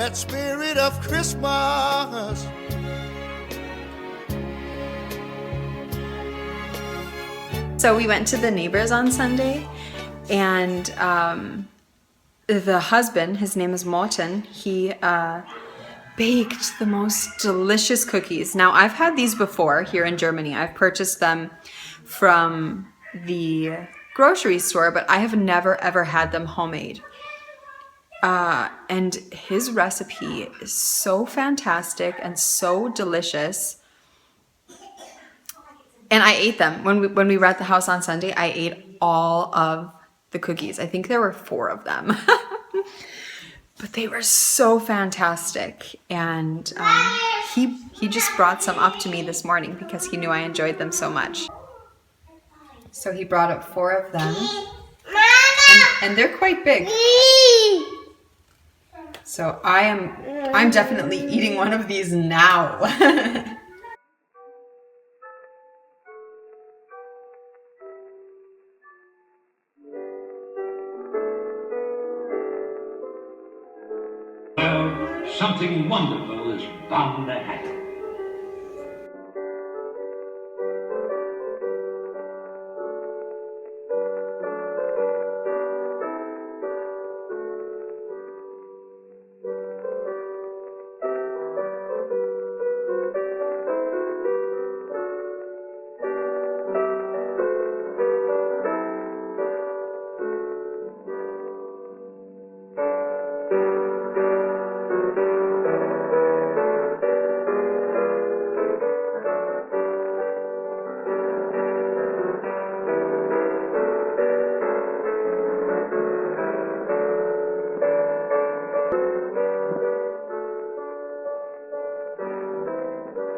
that spirit of Christmas. So we went to the neighbors on Sunday, and the husband, his name is Morten, he baked the most delicious cookies. Now, I've had these before here in Germany. I've purchased them from the grocery store, but I have never ever had them homemade. And his recipe is so fantastic and so delicious. And I ate them. When we were at the house on Sunday, I ate all of the cookies. I think there were 4 of them. But they were so fantastic. And he just brought some up to me this morning because he knew I enjoyed them so much. So he brought up 4 of them. And they're quite big. So I'm definitely eating one of these now. Something wonderful is bound to happen.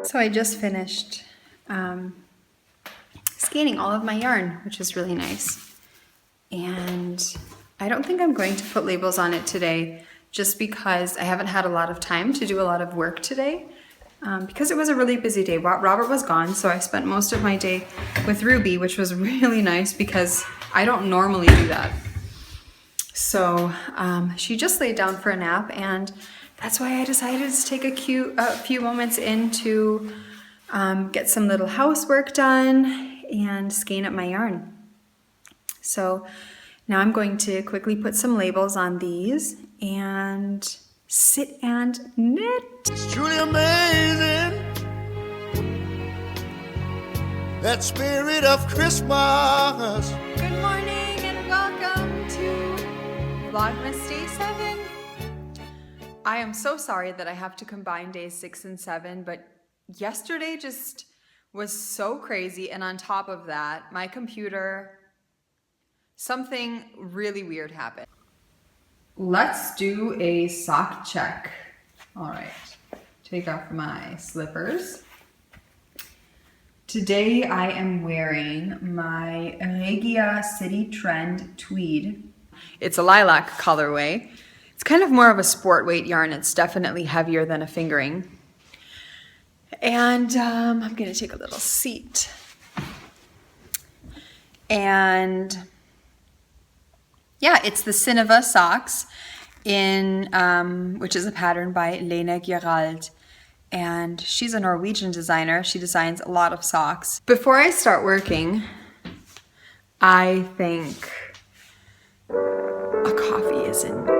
So I just finished scanning all of my yarn, which is really nice. And I don't think I'm going to put labels on it today just because I haven't had a lot of time to do a lot of work today because it was a really busy day. Robert was gone, so I spent most of my day with Ruby, which was really nice because I don't normally do that. So she just laid down for a nap, and that's why I decided to take a few moments in to get some little housework done and skein up my yarn. So now I'm going to quickly put some labels on these and sit and knit. It's truly amazing, that spirit of Christmas. Good morning and welcome to Vlogmas Day 7. I am so sorry that I have to combine days 6 and 7, but yesterday just was so crazy, and on top of that, my computer, something really weird happened. Let's do a sock check. All right, take off my slippers. Today I am wearing my Regia City Trend tweed. It's a lilac colorway. It's kind of more of a sport weight yarn. It's definitely heavier than a fingering. And I'm gonna take a little seat. And yeah, it's the Cineva socks in which is a pattern by Lene Gerald. And she's a Norwegian designer. She designs a lot of socks. Before I start working, I think a coffee is in need.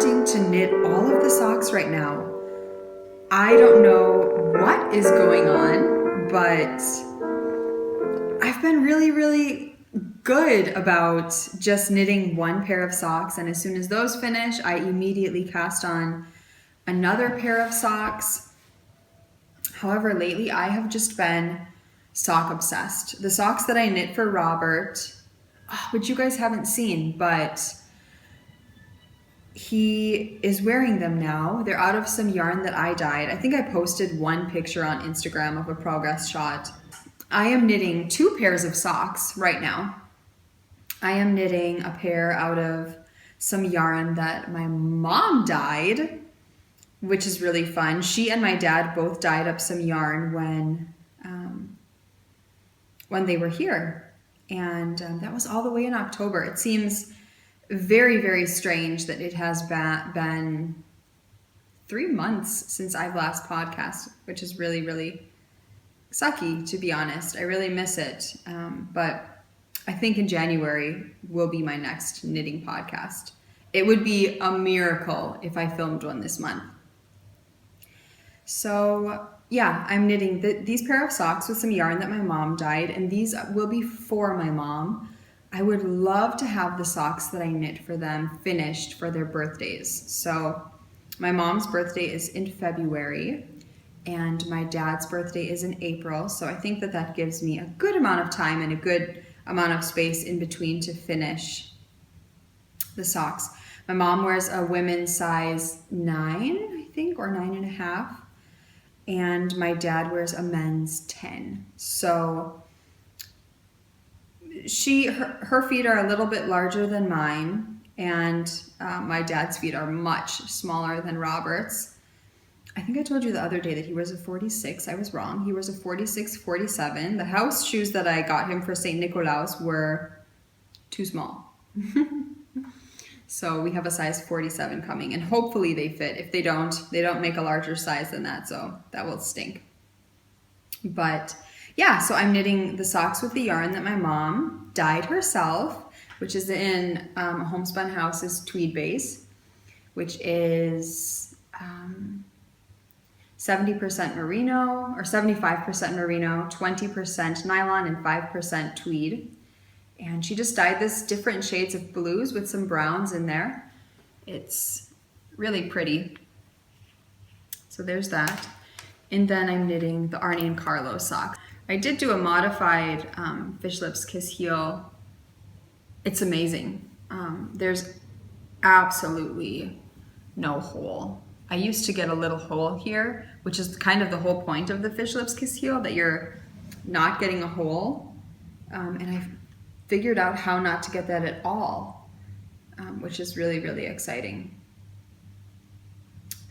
wanting to knit all of the socks right now. I don't know what is going on, but I've been really good about just knitting one pair of socks, and as soon as those finish, I immediately cast on another pair of socks. However, lately I have just been sock obsessed. The socks that I knit for Robert, which you guys haven't seen, but he is wearing them now. They're out of some yarn that I dyed. I think I posted one picture on Instagram of a progress shot. I am knitting 2 pairs of socks right now. I am knitting a pair out of some yarn that my mom dyed, which is really fun. She and my dad both dyed up some yarn when they were here. And that was all the way in October. It seems very strange that it has been 3 months since I've last podcast, which is really sucky, to be honest. I really miss it. But I think in January will be my next knitting podcast. It would be a miracle if I filmed one this month. So yeah, I'm knitting these pair of socks with some yarn that my mom dyed, and these will be for my mom. I would love to have the socks that I knit for them finished for their birthdays. So my mom's birthday is in February and my dad's birthday is in April. So I think that gives me a good amount of time and a good amount of space in between to finish the socks. My mom wears a women's size 9, I think, or 9.5. And my dad wears a men's 10. So her feet are a little bit larger than mine, and my dad's feet are much smaller than Robert's. I think I told you the other day that he wears a 46. I was wrong. He wears a 46, 47. The house shoes that I got him for St. Nicolaus were too small. So we have a size 47 coming, and hopefully they fit. If they don't make a larger size than that, so that will stink. But yeah, so I'm knitting the socks with the yarn that my mom dyed herself, which is in Homespun House's tweed base, which is 70% merino, or 75% merino, 20% nylon, and 5% tweed. And she just dyed this different shades of blues with some browns in there. It's really pretty. So there's that. And then I'm knitting the Arnie and Carlo sock. I did do a modified Fish Lips Kiss Heel. It's amazing. There's absolutely no hole. I used to get a little hole here, which is kind of the whole point of the Fish Lips Kiss Heel, that you're not getting a hole. And I figured out how not to get that at all, which is really exciting.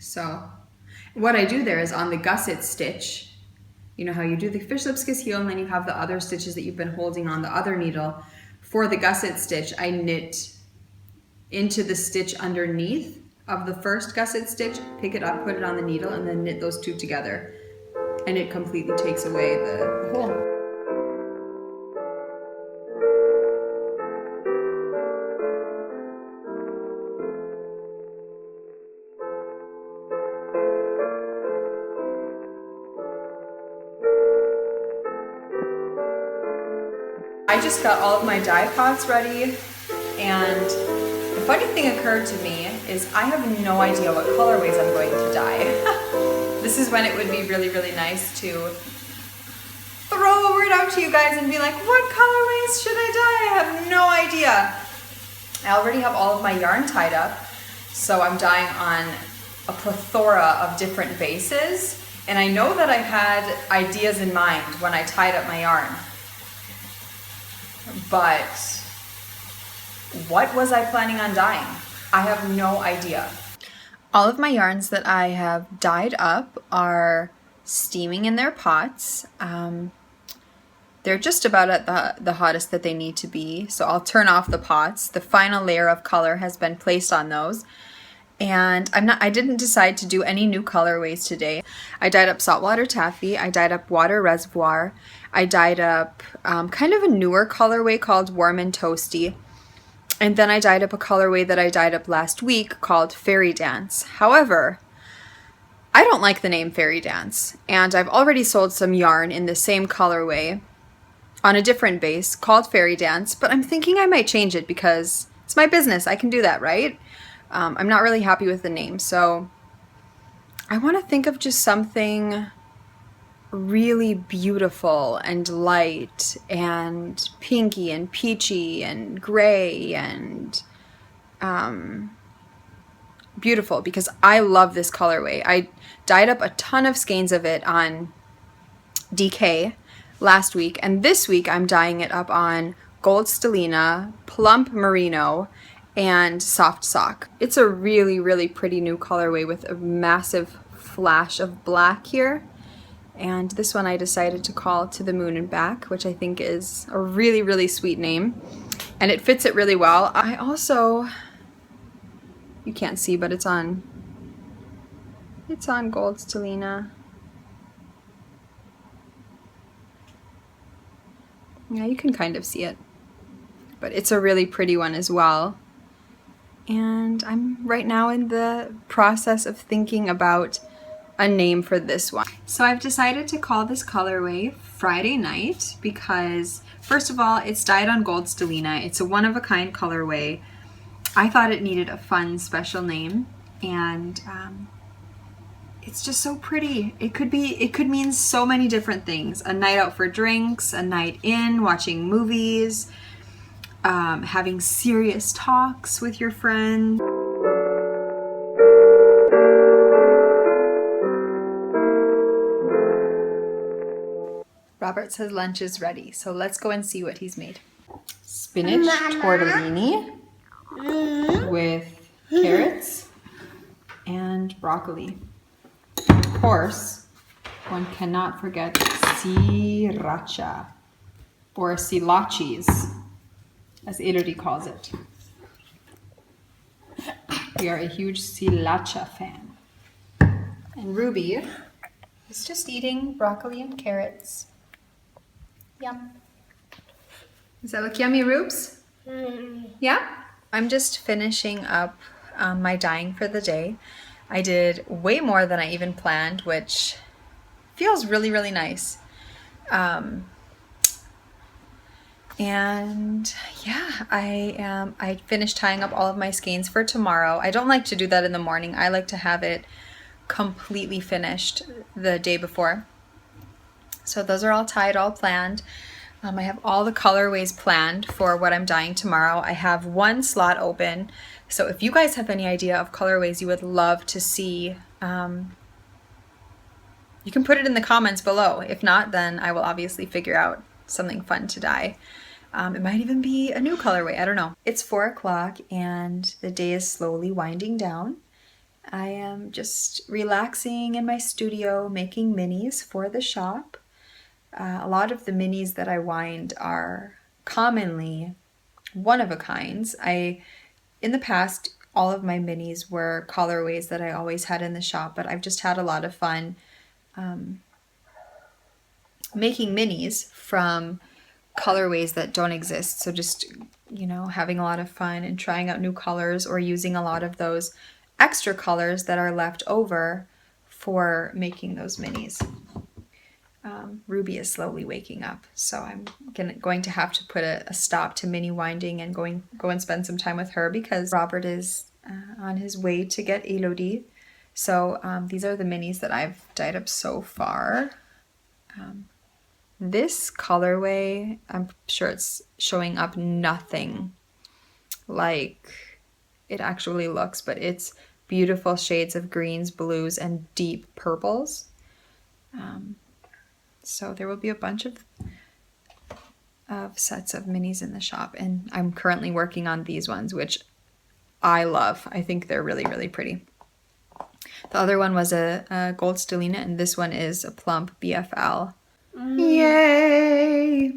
So what I do there is on the gusset stitch, you know how you do the Fish Lips Kiss Heel and then you have the other stitches that you've been holding on the other needle. For the gusset stitch, I knit into the stitch underneath of the first gusset stitch, pick it up, put it on the needle, and then knit those two together. And it completely takes away the hole. I just got all of my dye pots ready, and the funny thing occurred to me is I have no idea what colorways I'm going to dye. This is when it would be really nice to throw a word out to you guys and be like, what colorways should I dye? I have no idea. I already have all of my yarn tied up, so I'm dyeing on a plethora of different bases, and I know that I had ideas in mind when I tied up my yarn. But what was I planning on dyeing? I have no idea. All of my yarns that I have dyed up are steaming in their pots. They're just about at the hottest that they need to be, so I'll turn off the pots. The final layer of color has been placed on those. And I didn't decide to do any new colorways today. I dyed up Saltwater Taffy, I dyed up Water Reservoir, I dyed up kind of a newer colorway called Warm and Toasty, and then I dyed up a colorway that I dyed up last week called Fairy Dance. However, I don't like the name Fairy Dance, and I've already sold some yarn in the same colorway on a different base called Fairy Dance, but I'm thinking I might change it because it's my business. I can do that, right? I'm not really happy with the name, so I want to think of just something really beautiful and light and pinky and peachy and gray and beautiful, because I love this colorway. I dyed up a ton of skeins of it on DK last week, and this week I'm dyeing it up on Gold Stellina, Plump Merino, and Soft Sock. It's a really, really pretty new colorway with a massive flash of black here. And this one I decided to call To the Moon and Back, which I think is a really, really sweet name. And it fits it really well. I also, you can't see, but it's on Gold Stellina. Yeah, you can kind of see it. But it's a really pretty one as well. And I'm right now in the process of thinking about a name for this one. So I've decided to call this colorway Friday Night because, first of all, it's dyed on Gold Stellina. It's a one-of-a-kind colorway. I thought it needed a fun, special name, and it's just so pretty. It could mean so many different things. A night out for drinks, a night in, watching movies, having serious talks with your friends. Robert says lunch is ready, so let's go and see what he's made. Spinach tortellini with carrots and broccoli. Of course, one cannot forget sriracha, or silachis, as Elodie calls it. We are a huge sriracha fan. And Ruby is just eating broccoli and carrots. Yum. Does that look yummy, Rubes? Yeah? I'm just finishing up my dyeing for the day. I did way more than I even planned, which feels really, really nice. And yeah, I finished tying up all of my skeins for tomorrow. I don't like to do that in the morning. I like to have it completely finished the day before. So those are all tied, all planned. I have all the colorways planned for what I'm dyeing tomorrow. I have one slot open. So if you guys have any idea of colorways you would love to see, you can put it in the comments below. If not, then I will obviously figure out something fun to dye. It might even be a new colorway, I don't know. It's 4 o'clock and the day is slowly winding down. I am just relaxing in my studio, making minis for the shop. A lot of the minis that I wind are commonly one-of-a-kinds. In the past, all of my minis were colorways that I always had in the shop, but I've just had a lot of fun making minis from colorways that don't exist. So just, you know, having a lot of fun and trying out new colors, or using a lot of those extra colors that are left over for making those minis. Ruby is slowly waking up, so I'm going to have to put a stop to mini winding and go and spend some time with her, because Robert is on his way to get Elodie. So these are the minis that I've dyed up so far. This colorway, I'm sure it's showing up nothing like it actually looks, but it's beautiful shades of greens, blues, and deep purples. So there will be a bunch of sets of minis in the shop, and I'm currently working on these ones, which I love. I think they're really, really pretty. The other one was a Gold Stellina, and this one is a Plump BFL. Yay!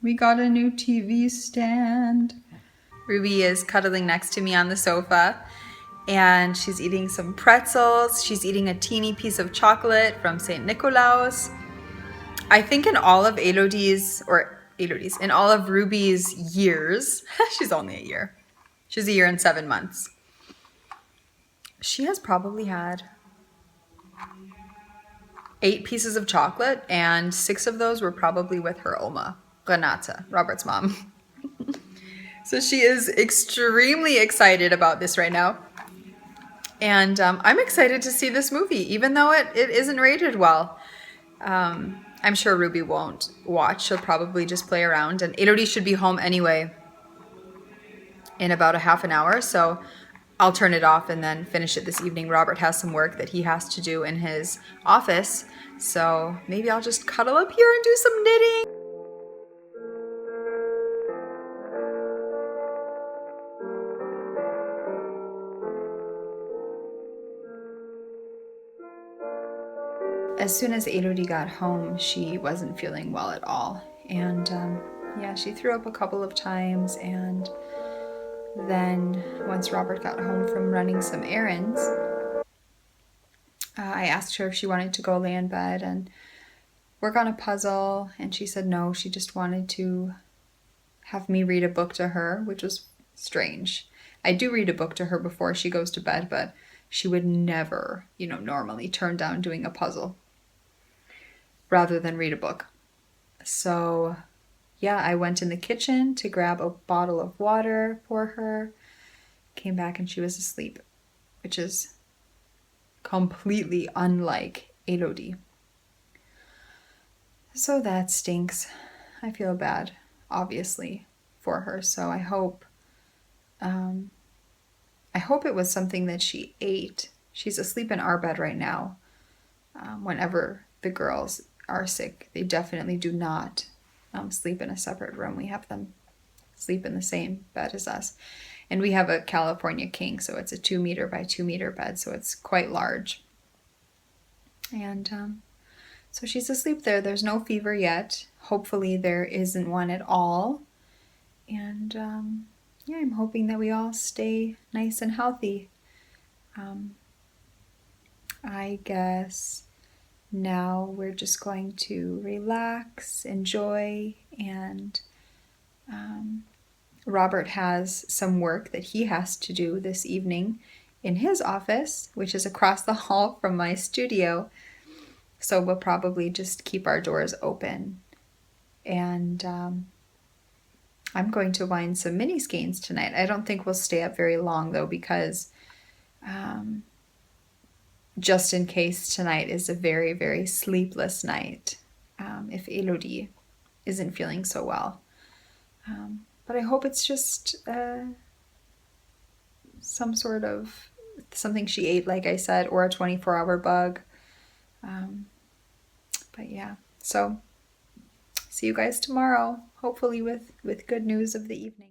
We got a new TV stand. Ruby is cuddling next to me on the sofa, and she's eating some pretzels. She's eating a teeny piece of chocolate from St. Nicolaus. I think in all of in all of Ruby's years, she's only a year. She's a year and 7 months. She has probably had 8 pieces of chocolate, and 6 of those were probably with her Oma, Renata, Robert's mom. So she is extremely excited about this right now. And I'm excited to see this movie, even though it isn't rated well. I'm sure Ruby won't watch. She'll probably just play around. And Elodie should be home anyway in about a half an hour. So I'll turn it off and then finish it this evening. Robert has some work that he has to do in his office. So maybe I'll just cuddle up here and do some knitting. As soon as Elodie got home, she wasn't feeling well at all. And yeah, she threw up a couple of times. And then once Robert got home from running some errands, I asked her if she wanted to go lay in bed and work on a puzzle. And she said no, she just wanted to have me read a book to her, which was strange. I do read a book to her before she goes to bed, but she would never, normally turn down doing a puzzle rather than read a book. So yeah, I went in the kitchen to grab a bottle of water for her, came back and she was asleep, which is completely unlike Elodie. So that stinks. I feel bad, obviously, for her. So I hope it was something that she ate. She's asleep in our bed right now. Whenever the girls are sick, they definitely do not sleep in a separate room. We have them sleep in the same bed as us. And we have a California king, so it's a 2 meter by 2 meter bed, so it's quite large. And so she's asleep there. There's no fever yet. Hopefully there isn't one at all. And yeah, I'm hoping that we all stay nice and healthy. I guess now we're just going to relax, enjoy, and Robert has some work that he has to do this evening in his office, which is across the hall from my studio. So we'll probably just keep our doors open. And I'm going to wind some mini skeins tonight. I don't think we'll stay up very long though, because just in case tonight is a very, very sleepless night, if Elodie isn't feeling so well. But I hope it's just some sort of something she ate, like I said, or a 24-hour bug. But yeah, so see you guys tomorrow, hopefully with good news of the evening.